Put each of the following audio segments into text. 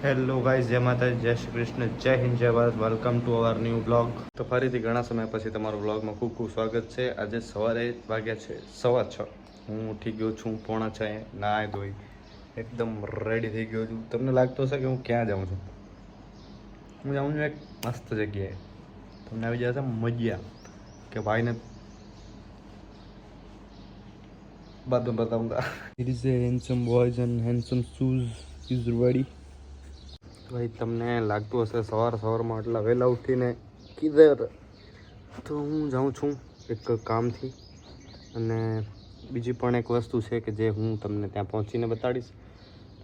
Hello guys, જય માતાજી, જય શ્રી કૃષ્ણ, જય હિન્દ, જય Bharat. Welcome to our new blog. તો ફરીથી ઘણા સમય પછી તમારો બ્લોગમાં ખૂબ ખૂબ સ્વાગત છે. આજે સવારે વાગ્યા છે 6:15. હું ઉઠી ગયો છું 5:45, નાહી ધોઈ એકદમ રેડી થઈ ગયો છું. તમને લાગતો હશે કે હું ક્યાં જાઉં છું? હું જાઉં છું એક મસ્ત જગ્યાએ. તમને આવી જશે મજા કે ભાઈને बाद में बताऊंगा. It is a handsome boys and handsome shoes is ready. ભાઈ તમને લાગતું હશે સવારમાં આટલા વહેલા ઉઠીને કિધર, તો હું જાઉં છું એક કામથી. અને બીજી પણ એક વસ્તુ છે કે જે હું તમને ત્યાં પહોંચીને બતાડીશ.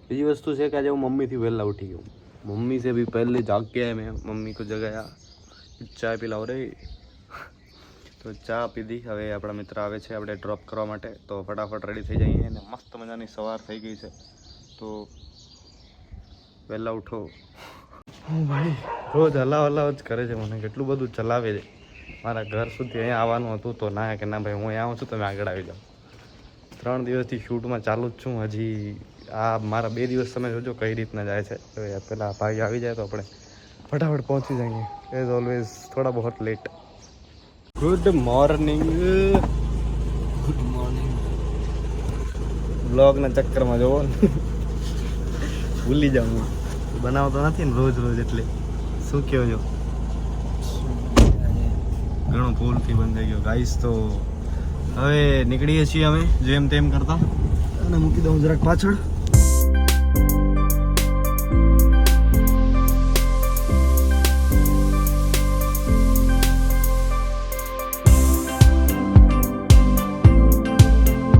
બીજી વસ્તુ છે કે આજે હું મમ્મીથી વહેલા ઉઠી ગયો. मम्मी से भी पहले जाग के आए. मैं मम्मी को जगाया, ચાય પીલાવ રે. તો ચા પીધી. હવે આપણા મિત્ર આવે છે આપણે ડ્રોપ કરવા માટે, તો ફટાફટ રેડી થઈ જઈએ. અને મસ્ત મજાની સવાર થઈ ગઈ છે, તો વહેલા ઉઠો. ભાઈ રોજ હલાવ જ કરે છે, મને કેટલું બધું ચલાવે છે. મારા ઘર સુધી અહીંયા આવવાનું હતું તો ના કે ના ભાઈ હું અહીંયા આવું છું, તમે આગળ આવી જાઓ. 3 દિવસથી શૂટમાં ચાલુ જ છું. હજી આ મારા 2 દિવસ તમે જોજો કઈ રીતના જાય છે. પહેલાં ભાઈ આવી જાય તો આપણે ફટાફટ પહોંચી જઈએ. એઝ ઓલવેઝ થોડા બહોત late. Good morning. Good morning. બ્લોગના ચક્કરમાં જોવો ને ભૂલી જાઉં. બનાવતો નથી ને રોજ એટલે શું કહો છો? ઘણો ભૂલથી બંધ થઈ ગયો ગાઈસ. તો હવે નીકળીએ છીએ અમે જેમ તેમ કરતા. અને મૂકી દઉં જરાક પાછળ.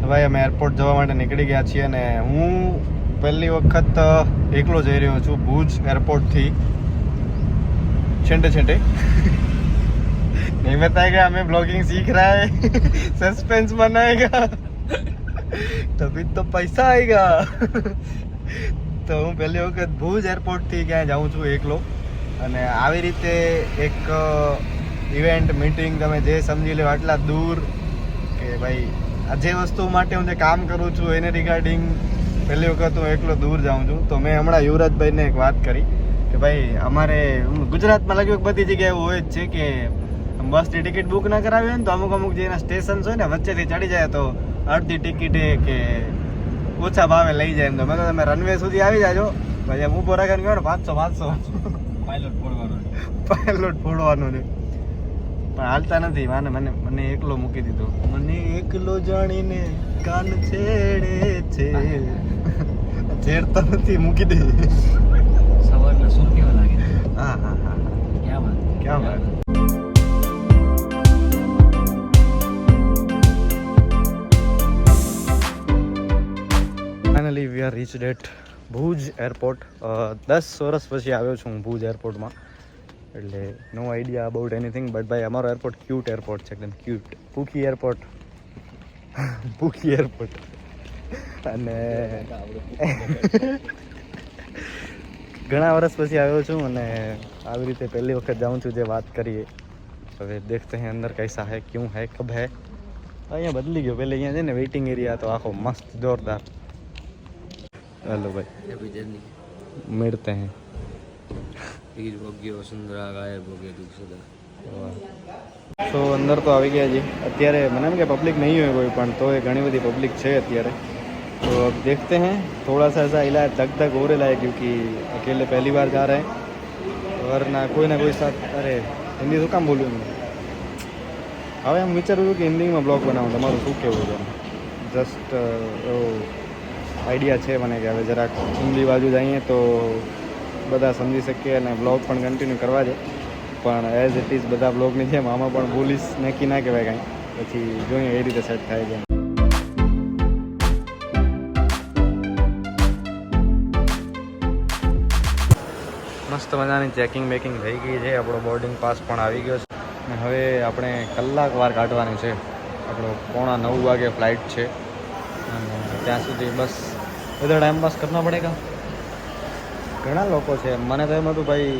ભાઈ અમે એરપોર્ટ જવા માટે નીકળી ગયા છીએ. અને હું પહેલી વખત એકલો જઈ રહ્યો છું ભુજ એરपोर्ट છેંટે नहीं बताएगा, हमें ब्लॉगिंग सीख रहा है. सस्पेंस बनाएगा तभी तो पैसा आएगा. તો હું પહેલી વખત ભુજ એરપોર્ટ થી ક્યાં જાઉં છું એકલો. અને આવી રીતે એક ઇવેન્ટ મીટિંગ તમે જે સમજી લો આટલા દૂર, કે ભાઈ આ જે વસ્તુ માટે હું જે કામ કરું છું એને રિગાર્ડિંગ પહેલી વખત હું એકલો દૂર જાઉં છું. તો મેં હમણાં યુવરાજભાઈને એક વાત કરી કે ભાઈ અમારે ગુજરાતમાં લગભગ બધી જગ્યાએ એવું હોય જ છે કે બસની ટિકિટ બુક ના કરાવી હોય ને તો અમુક જે એના સ્ટેશન્સ હોય ને વચ્ચેથી ચડી જાય તો અડધી ટિકિટે કે ઓછા ભાવે લઈ જાય. એમ તો મેં તો તમે રનવે સુધી આવી જાજો. પછી એમ ઊભો રાખીને કહો ને 500 પાયલોટ ફોડવાનું ને પણ હાલતા નથી. મને એકલો મૂકી દીધો. મને એકલો જાણીને કાન છેડે છે. છેડતા નથી, મૂકી દે. સવારના શું કેવા લાગે? હા ક્યાં વાત. Finally we are reached at Bhuj airport. 10 વર્ષ પછી આવ્યો છું હું ભુજ એરપોર્ટમાં, એટલે no idea about anything. But ભાઈ અમારો એરપોર્ટ ક્યુટ એરપોર્ટ છે, એકદમ ક્યુટ. ભૂખી એરપોર્ટ. અને ઘણા વર્ષ પછી આવ્યો છું અને આવી રીતે પહેલી વખત જાઉં છું જે વાત કરીએ. હવે દેખતે हैं અંદર कैसा है, क्यों है, कब है. અહીંયા બદલી ગયો. પહેલે અહીંયા છે ને વેઇટિંગ એરિયા તો આખો મસ્ત જોરદાર. हेलो भाई, मिलते हैं. તો અંદર તો આવી ગયા છે અત્યારે. મને એમ કે પબ્લિક નહીં હોય કોઈ, પણ તો એ ઘણી બધી પબ્લિક છે અત્યારે. तो अब देखते हैं. थोड़ा सा ऐसा इलाज धक हो रहा है क्योंकि अकेले पहली बार जा रहे हैं, वरना कोई ना कोई साथ. अरे हिंदी શું કામ બોલ્યું મેં? હવે એમ વિચારું છું કે હિન્દીમાં બ્લોગ બનાવું. તમારું શું કહેવું છે? જસ્ટ આઈડિયા છે મને કે હવે જરાક હિન્દી બાજુ જઈએ તો બધા સમજી શકીએ અને બ્લોગ પણ કન્ટિન્યુ કરવા છે. પણ એઝ ઇટ ઇઝ બધા બ્લોગની જેમ આમાં પણ બોલીશ નક્કી ના કહેવાય કાંઈ. પછી જોઈએ એ રીતે સેટ થાય છે. મસ્ત મજાની ચેકિંગ બેકિંગ થઈ ગઈ છે. આપણો બોર્ડિંગ પાસ પણ આવી ગયો છે. અને હવે આપણે કલાક વાર કાઢવાની છે. આપણો 9:15 વાગે ફ્લાઇટ છે. અને ત્યાં સુધી બસ બધા ટાઈમ પાસ કરના પડેગા. ઘણા લોકો છે. મને તો એમ હતું ભાઈ,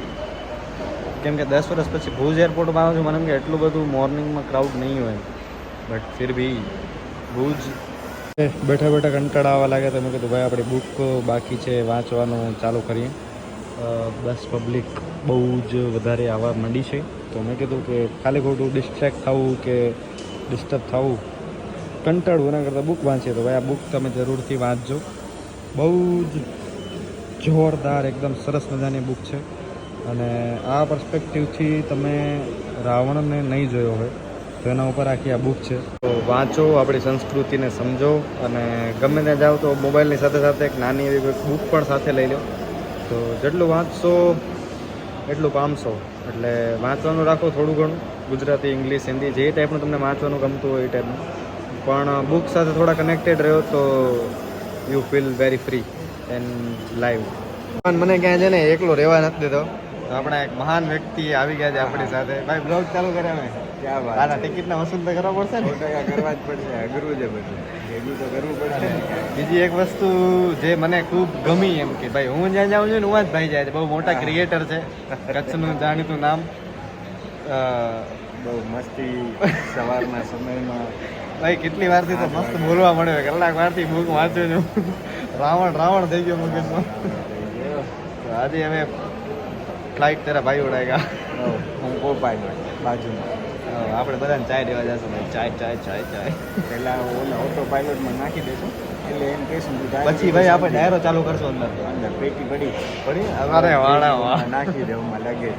કેમ કે 10 વર્ષ પછી ભુજ એરપોર્ટમાં આવ્યો છું, મને એમ કે એટલું બધું મોર્નિંગમાં ક્રાઉડ નહીં હોય. બટ ફિર ભી ભુજ બેઠા કંટાળા આવવા લાગ્યા. તો મેં કીધું ભાઈ આપણી બુક બાકી છે વાંચવાનું ચાલુ કરીએ. બસ પબ્લિક બહુ જ વધારે આવવા માંડી છે. તો મેં કીધું કે ખાલી ખોટું ડિસ્ટ્રેક્ટ થવું કે ડિસ્ટર્બ થવું કંટાળવું એના કરતાં બુક વાંચીએ. તો ભાઈ આ બુક તમે જરૂરથી વાંચજો. બહુ જ જોરદાર એકદમ સરસ મજાની બુક છે. અને આ પર્સપેક્ટિવથી તમે રાવણને નહીં જોયો હોય તો એના ઉપર આખી આ બુક છે. તો વાંચો, આપણી સંસ્કૃતિને સમજો અને ગમે ત્યાં જાઓ તો મોબાઈલની સાથે સાથે એક નાની એવી બુક પણ સાથે લઈ લો. તો જેટલું વાંચશો એટલું પામશો. એટલે વાંચવાનું રાખો થોડું ઘણું, ગુજરાતી, ઇંગ્લિશ, હિન્દી, જે ટાઈપનું તમને વાંચવાનું ગમતું હોય એ ટાઈપનું. પણ બુક સાથે થોડા કનેક્ટેડ રહ્યો તો you feel very free and live. મને ક્યાં છે ને એકલો રહેવા નથી દેતો. તો આપણા એક મહાન વ્યક્તિ આવી ગયા છે આપણી સાથે. ભાઈ બ્લોગ ચાલુ કરે અમે. ક્યાં વાત આના ટિકિટના વસૂલ તો કરવા પડશે ને. 100% કરવા જ પડશે, અઘરું છે બધું, ભેગું તો કરવું પડશે ને. બીજી એક વસ્તુ જે મને ખૂબ ગમી એમ કે ભાઈ હું જ્યાં જાઉં છું ને ઉવા જ ભાઈ જાય છે. બહુ મોટા ક્રિએટર છે, કચ્છનું જાણીતું નામ. બહુ મસ્તી સવારના સમયમાં. ભાઈ કેટલી વારથી તો મસ્ત બોલવા મળ્યો, કલાક વારથી બુક વાંચ્યો છું. રાવણ થઈ ગયો મગજમાં. તો આજે અમે ફ્લાઇટ તેરા ભાઈ ઉડાયગા. હું કો પાયલોટ બાજુમાં. આપણે બધાને ચાય દેવા જશું ભાઈ. ચાય. પહેલાં ઓલા ઓટો પાયલોટમાં નાખી દેશું, એટલે એમ કહીશું પછી ભાઈ આપણે ડાયરો ચાલુ કરશું અંદર પેટી પડી અરે વાળા વાહ. નાખી દે ઉમાં લગે.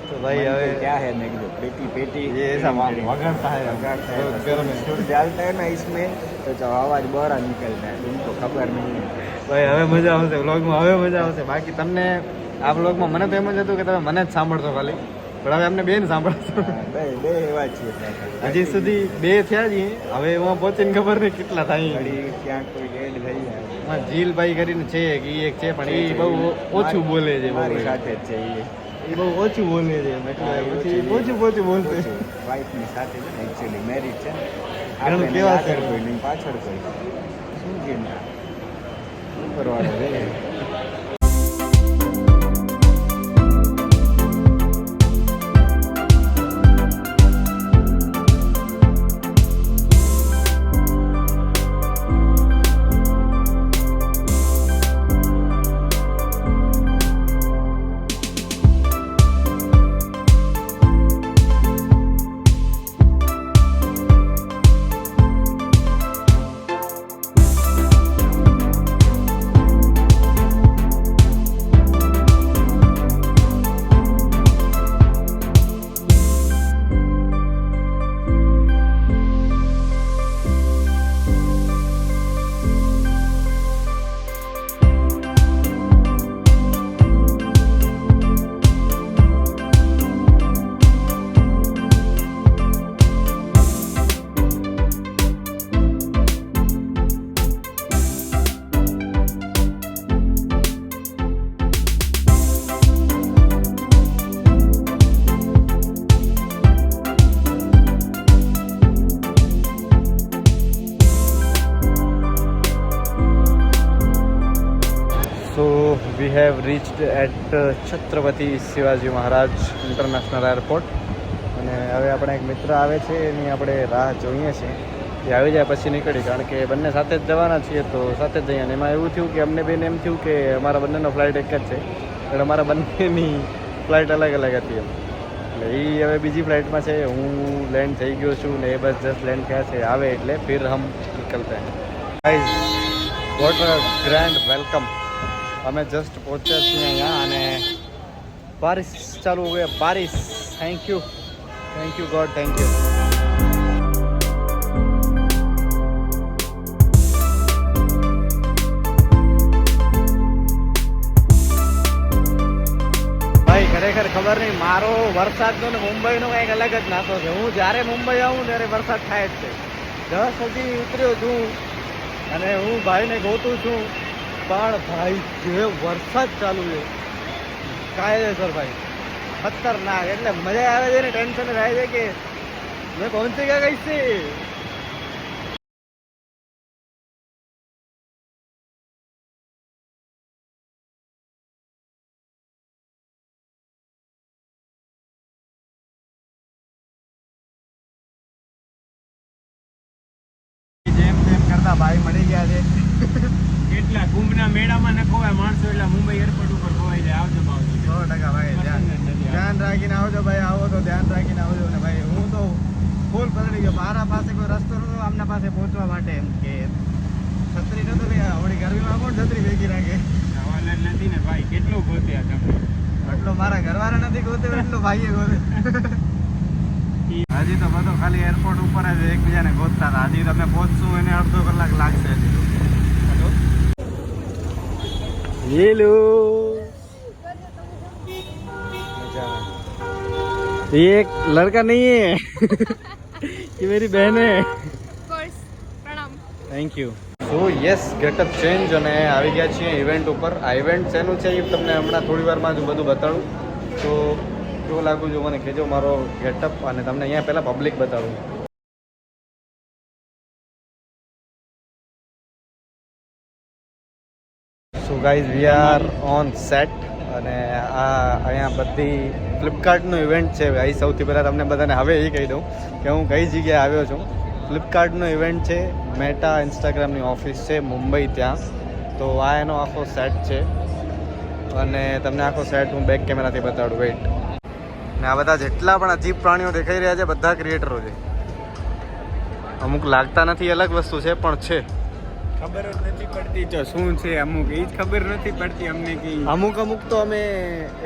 તો ભાઈ હવે क्या है मैं कहा पेटी ये ऐसा वगड़ता है वगाड़ता है, बहुत गर्म है. छुट डालता है ना इसमें तो जब आवाज बड़ा निकलता है, तुमको खबर नहीं है. ભાઈ હવે મજા આવશે વ્લોગમાં, હવે મજા આવશે. બાકી તમને આ વ્લોગમાં મને તો એમ જ હતું કે તમે મને જ સાંભળશો ખાલી, પણ હવે અમને બેન સાંભળશો. બે એવા છીએ. હજી સુધી બે થયા છીએ, હવે એમાં પહોંચીને ખબર નહીં કેટલા થાય. ઘડી ક્યાંક કોઈ એડ થઈ જાય. એમાં જીલભાઈ કરીને છે કે ઈ એક છે, પણ એ બહુ ઓછું બોલે છે. મારી સાથે જ છે એ બહુ ઓછું બોલે છે એટલે પછી ઓછું બોલते. વાઈફની સાથે છે ને, એકચ્યુઅલી મેરિડ છે. ઘણું આપણે કેવા છે. આગળ કોઈ નહીં, પાછળ કોઈ. શું ચિંતા ઉપરવાળો રે. We have reached at Chhatrapati Shivaji Maharaj international airport. અને હવે આપણા એક મિત્ર આવે છે, એની આપણે રાહ જોઈએ છીએ. એ આવી જાય પછી નીકળી, કારણ કે બંને સાથે જ જવાના છીએ તો સાથે જ જઈએ. અને એમાં એવું થયું કે અમને બેન એમ થયું કે અમારા બંનેનો ફ્લાઇટ એક જ છે, એટલે અમારા બંનેની ફ્લાઇટ અલગ અલગ હતી એમ. એટલે એ હવે બીજી ફ્લાઇટમાં છે, હું લેન્ડ થઈ ગયો છું ને એ બસ જસ્ટ લેન્ડ થયા છે. આવે એટલે ફિર હમ નીકળતા હૈ. Guys what a grand welcome. અમે જસ્ટ પહોંચ્યા છીએ અહીંયા અને બારિશ ચાલુ હો ગયા. બારિશ. Thank you God, thank you. ભાઈ ખરેખર ખબર નહીં, મારો વરસાદનો ને મુંબઈનો કંઈક અલગ જ નાતો છે. હું જ્યારે મુંબઈ આવું ત્યારે વરસાદ થાય જ છે. જસ્ટ હજી ઉતર્યો છું અને હું ભાઈને ગોતું છું, પણ ભાઈ જે વરસાદ ચાલુ છે કાયદેસર ભાઈ, ખતરનાક. એટલે મજા આવે છે ને ટેન્શન થાય છે કે મેં પહોંચી ગયા કઈ છે. જેમ તેમ કરતા ભાઈ મળી ગયા છે. કેટલા કુંભના મેળામાં ન ખોવાય માણસો, એટલા મુંબઈ એરપોર્ટ ઉપર ખોવાઈ જાય. ધ્યાન રાખીને આવજો ભાઈ, આવો તો ધ્યાન રાખીને આવજો ને ભાઈ. હું તો ફૂલ પલળી ગયો. મારા પાસે કોઈ રસ્તો નતો આમના પાસે પહોંચવા માટે, એમ કે છત્રી નતો ને આવડી ગરમીમાં કોણ છત્રી ભેગી રાખે. નથી ને ભાઈ, કેટલું ગોત્યા તમે? એટલો મારા ઘરવાળા નથી ગોતે, એટલો ભાઈએ ગોતે. હજી તો બધો ખાલી એરપોર્ટ ઉપર જ એકબીજાને ગોતતા હતા. હજી તમે પહોંચશું એને અડધો કલાક લાગશે હજી તો. હેલો, ये एक लड़का नहीं है ये मेरी बहन है. પ્રણામ. Thank you. So yes, get up change અને આવી ગયા છીએ ઇવેન્ટ ઉપર. આ ઇવેન્ટ શેનું છે એ તમને હમણાં થોડી વારમાં જ બધું બતાડું. તો કેવું લાગુ છું મને કહેજો મારો ગેટઅપ, અને તમને અહીંયા પહેલાં પબ્લિક બતાડું. So guys, we are on set. અને આ અહીંયા બધી ફ્લિપકાર્ટનું ઇવેન્ટ છે. ભાઈ સૌથી પહેલાં તમને બધાને હવે એ કહી દઉં કે હું કઈ જગ્યાએ આવ્યો છું. ફ્લિપકાર્ટનો ઇવેન્ટ છે, મેટા ઇન્સ્ટાગ્રામની ઓફિસ છે મુંબઈ ત્યાં. તો આ એનો આખો સેટ છે અને તમને આખો સેટ હું બેક કેમેરાથી બતાડું. વેઇટ. ને આ બધા જેટલા પણ અજીબ પ્રાણીઓ દેખાઈ રહ્યા છે બધા ક્રિએટરો છે. અમુક લાગતા નથી, અલગ વસ્તુ છે, પણ છે. ખબર જ નથી પડતી જો શું છે અમુક, એ જ ખબર નથી પડતી અમને કે અમુક તો અમે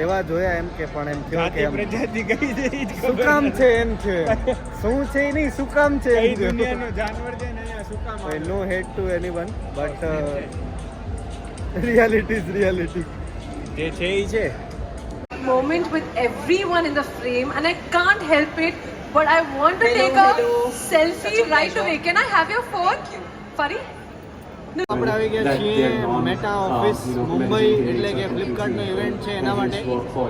એવા જોયા એમ કે પણ એમ થયું કે પ્રજાતિ કઈ છે એ જ શું કામ છે એમ છે, શું છે એ નહીં, શું કામ છે કઈ દુનિયાનો જાનવર છે ને અહીંયા શું કામ આવે? No hate to anyone, but reality is reality. જે છે એ છે. Moment with everyone in the frame, and I can't help it, but I want to take a selfie right away. Can I have your phone? Fari? આપણે આવી ગયા છીએ meta office Mumbai, એટલે કે ફ્લિપકાર્ટનો event છે એના માટે.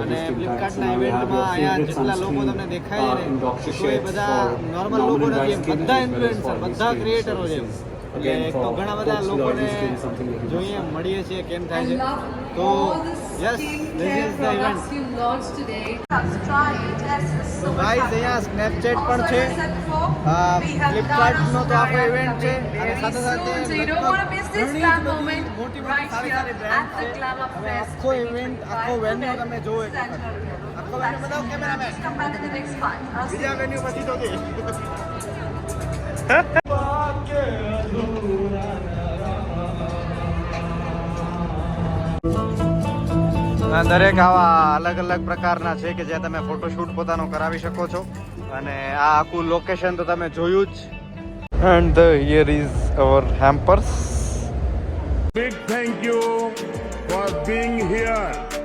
અને ફ્લિપકાર્ટના ઇવેન્ટમાં અહીંયા જેટલા લોકો તમને દેખાય ને તો એ બધા નોર્મલ લોકો નથી, બધા ઇન્ફ્લુએન્સર, બધા ક્રિએટરો છે. એટલે એક તો ઘણા બધા લોકોને જોઈએ મળીએ છીએ કેમ થાય છે. તો yes, this is the event. તો ગાઈઝ અહીંયા સ્નેપચેટ પણ છે. ફ્લિપકાર્ટનો તો આખો ઇવેન્ટ છે અને સાથે સાથે આખો ઇવેન્ટ, આખો વેન્યુ તમે જોવો એક વખત. આખો વેન્યુ બતાવો કેમેરામેન. બીજા વેન્યુ પછી તો દરેક આવા અલગ અલગ પ્રકારના છે કે જ્યાં તમે ફોટોશૂટ પોતાનો કરાવી શકો છો. અને આ આખું લોકેશન તો તમે જોયું જ. And here is our hampers. Big thank you for being here.